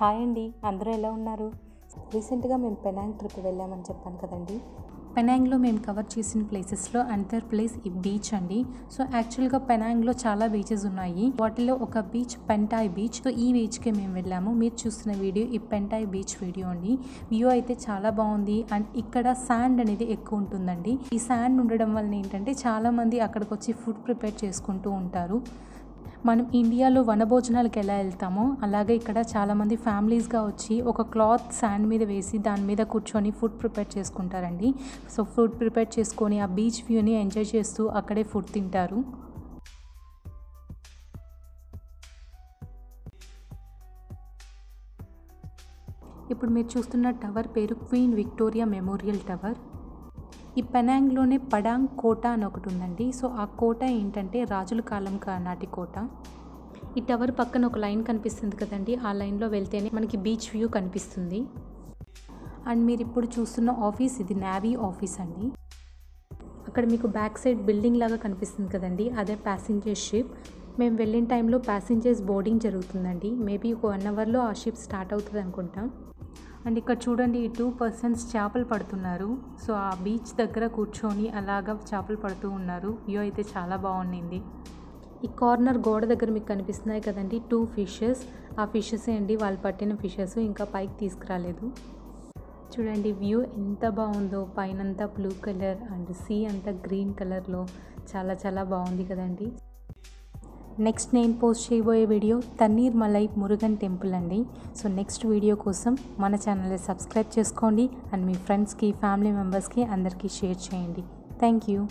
Hi అండి, అందరూ ఎలా ఉన్నారు? రీసెంట్గా మేము పెనాంగ్ ట్రిప్ వెళ్ళామని చెప్పాను కదండి. పెనాంగ్లో మేము కవర్ చేసిన ప్లేసెస్లో అంతర్ ప్లేస్ ఈ బీచ్ అండి. సో యాక్చువల్గా పెనాంగ్లో చాలా బీచెస్ ఉన్నాయి. వాటిలో ఒక బీచ్ పెంటాయ్ బీచ్. సో ఈ బీచ్కి మేము వెళ్ళాము. మీరు చూస్తున్న వీడియో ఈ పెంటాయ్ బీచ్ వీడియో అండి. వ్యూ అయితే చాలా బాగుంది. అండ్ ఇక్కడ శాండ్ అనేది ఎక్కువ ఉంటుందండి. ఈ శాండ్ ఉండడం వల్ల ఏంటంటే చాలామంది అక్కడికి వచ్చి ఫుడ్ ప్రిపేర్ చేసుకుంటూ ఉంటారు. మనం ఇండియాలో వనభోజనాలకు ఎలా వెళ్తామో అలాగే ఇక్కడ చాలామంది ఫ్యామిలీస్గా వచ్చి ఒక క్లాత్ శాండ్ మీద వేసి దాని మీద కూర్చొని ఫుడ్ ప్రిపేర్ చేసుకుంటారండి. సో ఫుడ్ ప్రిపేర్ చేసుకొని ఆ బీచ్ వ్యూని ఎంజాయ్ చేస్తూ అక్కడే ఫుడ్ తింటారు. ఇప్పుడు మీరు చూస్తున్న టవర్ పేరు క్వీన్ విక్టోరియా మెమోరియల్ టవర్. ఈ పెనాంగ్లోనే పడాంగ్ కోట అని ఒకటి ఉందండి. సో ఆ కోట ఏంటంటే రాజుల కాలం నాటి కోట. ఈ టవర్ పక్కన ఒక లైన్ కనిపిస్తుంది కదండి, ఆ లైన్లో వెళ్తేనే మనకి బీచ్ వ్యూ కనిపిస్తుంది. అండ్ మీరు ఇప్పుడు చూస్తున్న ఆఫీస్ ఇది నేవీ ఆఫీస్ అండి. అక్కడ మీకు బ్యాక్ సైడ్ బిల్డింగ్ లాగా కనిపిస్తుంది కదండి, అదే ప్యాసింజర్ షిప్. మేము వెళ్ళిన టైంలో ప్యాసింజర్స్ బోర్డింగ్ జరుగుతుందండి. మేబీ ఒక 1 అవర్లో ఆ షిప్ స్టార్ట్ అవుతుంది అనుకుంటాం. అండ్ ఇక్కడ చూడండి, ఈ 2 పర్సన్స్ చేపలు పడుతున్నారు. సో ఆ బీచ్ దగ్గర కూర్చొని అలాగా చేపలు పడుతూ ఉన్నారు. వ్యూ అయితే చాలా బాగుండింది. ఈ కార్నర్ గోడ దగ్గర మీకు కనిపిస్తున్నాయి కదండి 2 ఫిషెస్. ఆ ఫిషెస్ అండి వాళ్ళు పట్టిన ఫిషెస్, ఇంకా పైకి తీసుకురాలేదు. చూడండి వ్యూ ఎంత బాగుందో, పైనంతా బ్లూ కలర్ అండ్ సీ అంతా గ్రీన్ కలర్లో చాలా చాలా బాగుంది కదండి. నెక్స్ట్ నేను పోస్ట్ చేయబోయే వీడియో తన్నీర్ మలై మురుగన్ టెంపుల్ అండి. సో నెక్స్ట్ వీడియో కోసం మన ఛానల్ని సబ్స్క్రైబ్ చేసుకోండి అండ్ మీ ఫ్రెండ్స్కి ఫ్యామిలీ మెంబర్స్కి అందరికీ షేర్ చేయండి. Thank you.